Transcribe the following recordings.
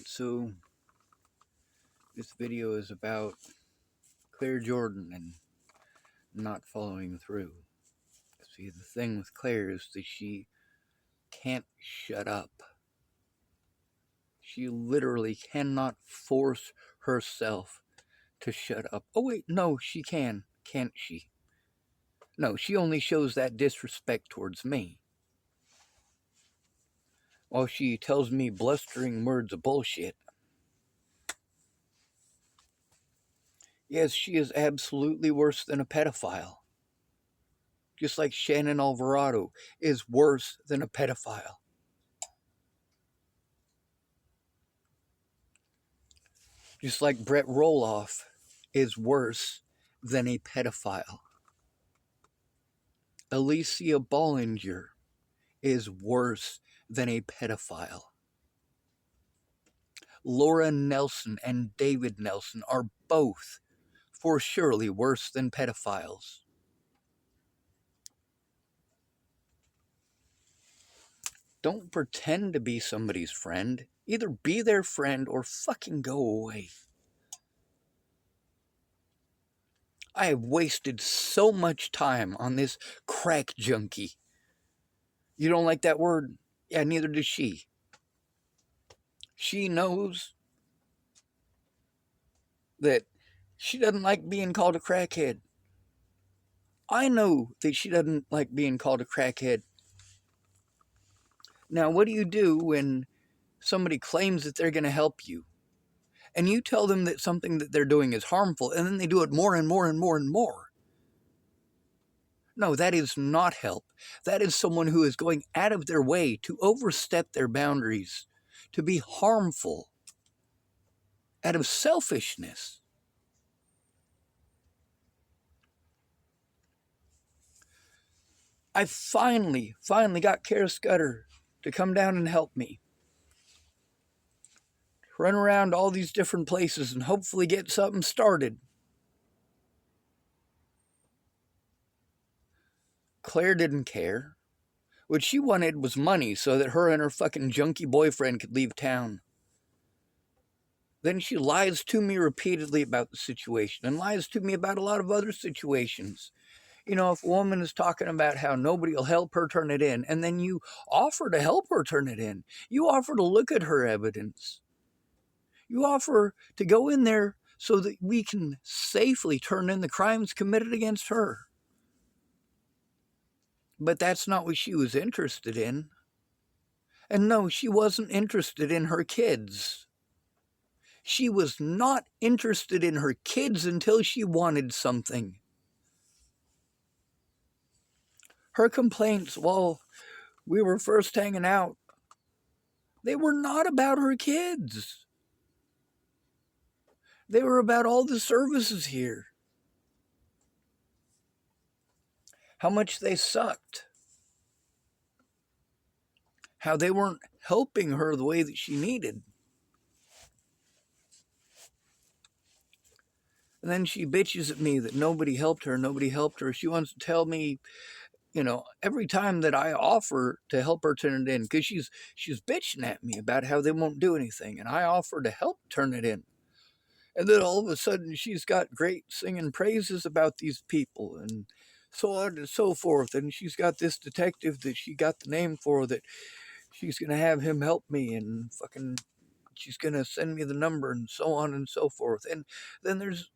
Alright, so this video is about Claire Jordan and not following through. See, the thing with Claire is that she can't shut up. She literally cannot force herself to shut up. Oh wait, no, she can, can't she? No, she only shows that disrespect towards me. While she tells me blustering words of bullshit. Yes, she is absolutely worse than a pedophile. Just like Shannon Alvarado is worse than a pedophile. Just like Brett Roloff is worse than a pedophile. Alicia Bollinger is worse than a pedophile. Laura Nelson and David Nelson are both for surely worse than pedophiles. Don't pretend to be somebody's friend. Either be their friend or fucking go away. I have wasted so much time on this crack junkie. You don't like that word? Yeah, neither does she. She knows that she doesn't like being called a crackhead. I know that she doesn't like being called a crackhead. Now, what do you do when somebody claims that they're going to help you and you tell them that something that they're doing is harmful and then they do it more and more and more and more? No, that is not help. That is someone who is going out of their way to overstep their boundaries, to be harmful out of selfishness. I finally got Kara Scudder to come down and help me. Run around all these different places and hopefully get something started. Claire didn't care. What she wanted was money so that her and her fucking junkie boyfriend could leave town. Then she lies to me repeatedly about the situation and lies to me about a lot of other situations. You know, if a woman is talking about how nobody will help her turn it in, and then you offer to help her turn it in, you offer to look at her evidence, you offer to go in there so that we can safely turn in the crimes committed against her. But that's not what she was interested in. And no, she wasn't interested in her kids. She was not interested in her kids until she wanted something. Her complaints while we were first hanging out, they were not about her kids. They were about all the services here. How much they sucked. How they weren't helping her the way that she needed. And then she bitches at me that nobody helped her. She wants to tell me, you know, every time that I offer to help her turn it in, because she's bitching at me about how they won't do anything, and I offer to help turn it in. And then all of a sudden she's got great singing praises about these people and so on and so forth. And she's got this detective that she got the name for that she's going to have him help me and fucking she's going to send me the number and so on and so forth. And then there's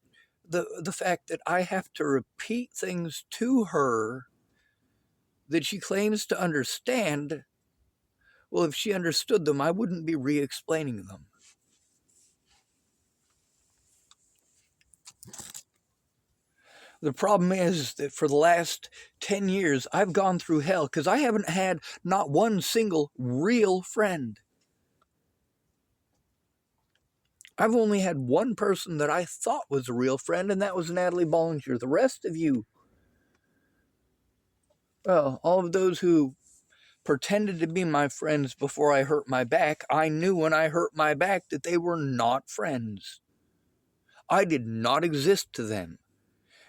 the fact that I have to repeat things to her that she claims to understand. Well, if she understood them, I wouldn't be re-explaining them. The problem is that for the last 10 years, I've gone through hell because I haven't had not one single real friend. I've only had one person that I thought was a real friend, and that was Natalie Bollinger. The rest of you, well, all of those who pretended to be my friends before I hurt my back, I knew when I hurt my back that they were not friends. I did not exist to them.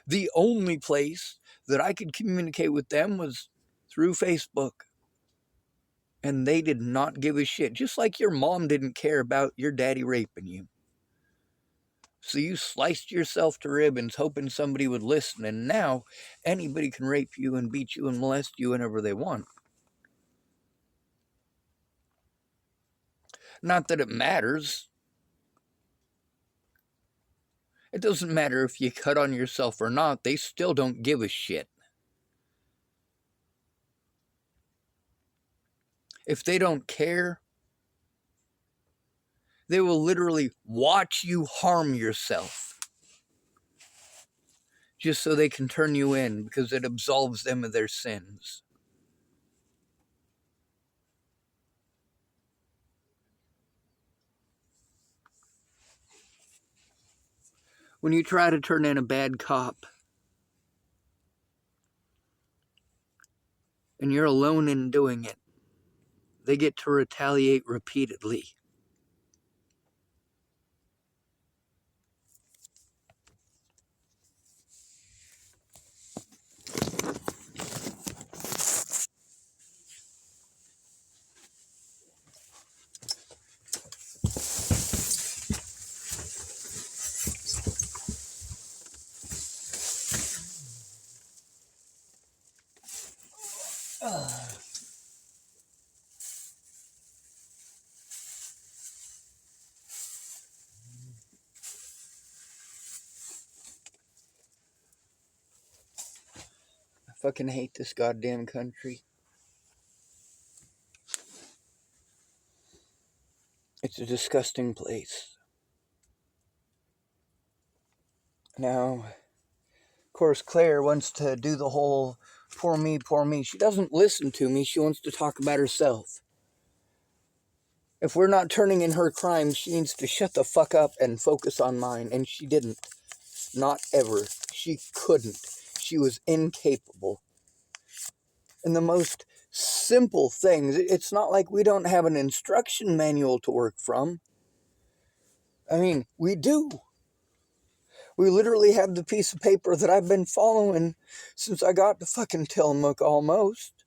The only place that I could communicate with them was through Facebook. And they did not give a shit. Just like your mom didn't care about your daddy raping you. So you sliced yourself to ribbons hoping somebody would listen, and now anybody can rape you and beat you and molest you whenever they want. Not that it matters. It doesn't matter if you cut on yourself or not, they still don't give a shit. If they don't care, they will literally watch you harm yourself just so they can turn you in because it absolves them of their sins. When you try to turn in a bad cop and you're alone in doing it, they get to retaliate repeatedly. I fucking hate this goddamn country. It's a disgusting place. Now, of course, Claire wants to do the whole poor me, poor me. She doesn't listen to me. She wants to talk about herself. If we're not turning in her crimes, she needs to shut the fuck up and focus on mine. And she didn't. Not ever. She couldn't. She was incapable. And the most simple things, it's not like we don't have an instruction manual to work from. I mean, we do. We literally have the piece of paper that I've been following since I got to fucking Tillamook almost.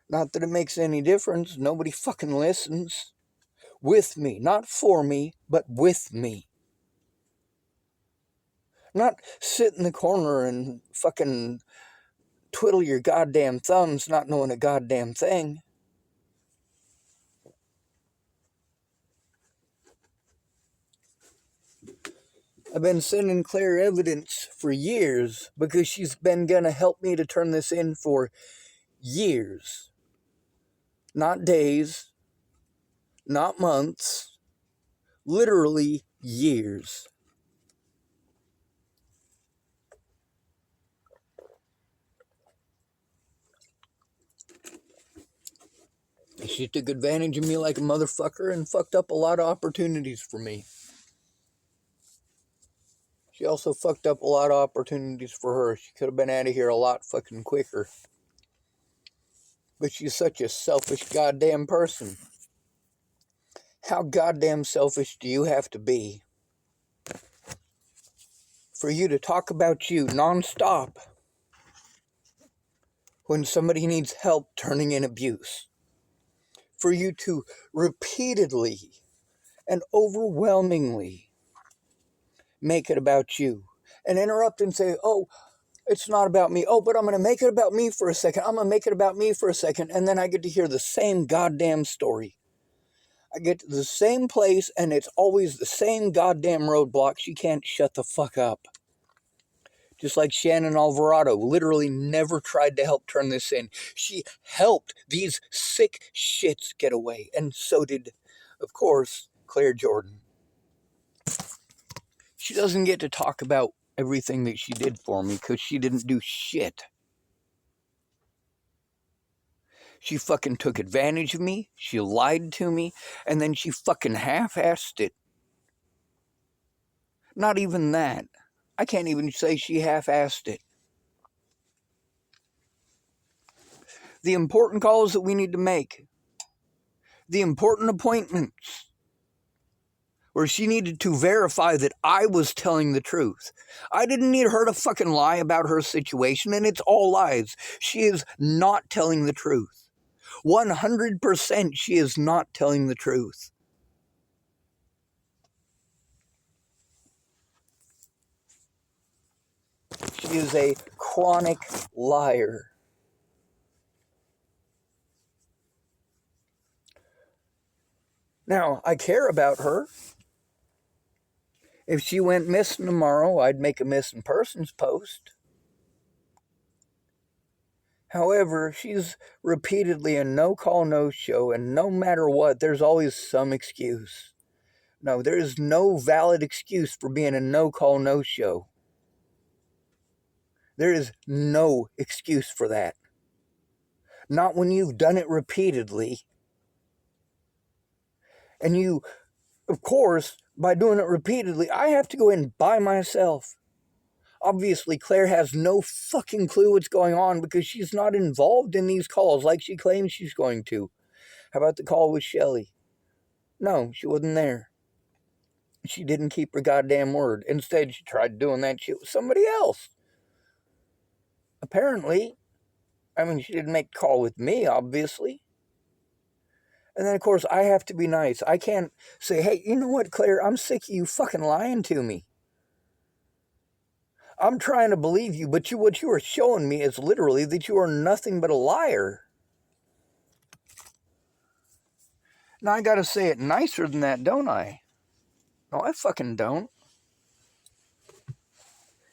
Not that it makes any difference. Nobody fucking listens. With me. Not for me, but with me. Not sit in the corner and fucking twiddle your goddamn thumbs not knowing a goddamn thing. I've been sending Claire evidence for years because she's been gonna help me to turn this in for years. Not days, not months, literally years. She took advantage of me like a motherfucker and fucked up a lot of opportunities for me. She also fucked up a lot of opportunities for her. She could have been out of here a lot fucking quicker. But she's such a selfish goddamn person. How goddamn selfish do you have to be for you to talk about you nonstop when somebody needs help turning in abuse? For you to repeatedly and overwhelmingly make it about you and interrupt and say, oh, it's not about me. Oh, but I'm going to make it about me for a second. I'm going to make it about me for a second. And then I get to hear the same goddamn story. I get to the same place and it's always the same goddamn roadblock. She can't shut the fuck up. Just like Shannon Alvarado literally never tried to help turn this in. She helped these sick shits get away. And so did, of course, Claire Jordan. She doesn't get to talk about everything that she did for me because she didn't do shit. She fucking took advantage of me, she lied to me, and then she fucking half-assed it. Not even that. I can't even say she half-assed it. The important calls that we need to make, the important appointments, where she needed to verify that I was telling the truth. I didn't need her to fucking lie about her situation, and it's all lies. She is not telling the truth. 100% she is not telling the truth. She is a chronic liar. Now, I care about her. If she went missing tomorrow, I'd make a missing persons post. However, she's repeatedly a no-call, no-show, and no matter what, there's always some excuse. No, there is no valid excuse for being a no-call, no-show. There is no excuse for that. Not when you've done it repeatedly. And you, of course, by doing it repeatedly, I have to go in by myself. Obviously, Claire has no fucking clue what's going on because she's not involved in these calls like she claims she's going to. How about the call with Shelly? No, she wasn't there. She didn't keep her goddamn word. Instead, she tried doing that shit with somebody else. Apparently, she didn't make a call with me, obviously. And then, of course, I have to be nice. I can't say, hey, you know what, Claire? I'm sick of you fucking lying to me. I'm trying to believe you, but what you are showing me is literally that you are nothing but a liar. Now, I gotta say it nicer than that, don't I? No, I fucking don't.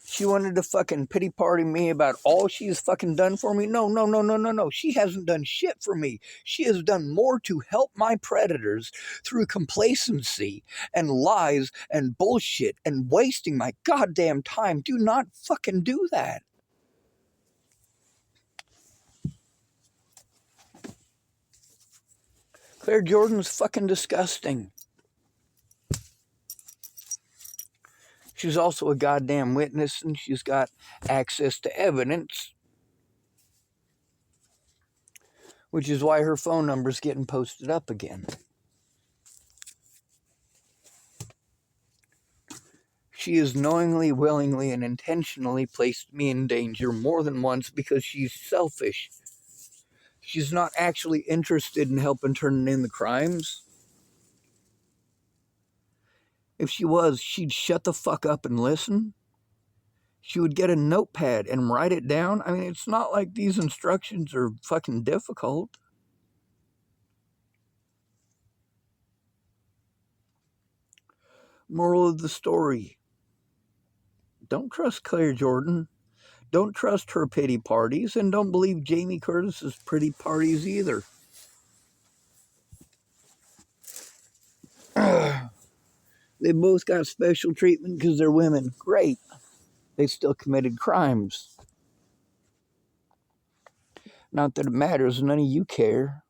She wanted to fucking pity party me about all she's fucking done for me. No. She hasn't done shit for me. She has done more to help my predators through complacency and lies and bullshit and wasting my goddamn time. Do not fucking do that. Claire Jordan's fucking disgusting. She's also a goddamn witness, and she's got access to evidence, which is why her phone number's getting posted up again. She has knowingly, willingly, and intentionally placed me in danger more than once because she's selfish. She's not actually interested in helping turn in the crimes. If she was, she'd shut the fuck up and listen. She would get a notepad and write it down. It's not like these instructions are fucking difficult. Moral of the story: don't trust Claire Jordan. Don't trust her pity parties, and don't believe Jamie Curtis's pity parties either. They both got special treatment because they're women. Great. They still committed crimes. Not that it matters. None of you care.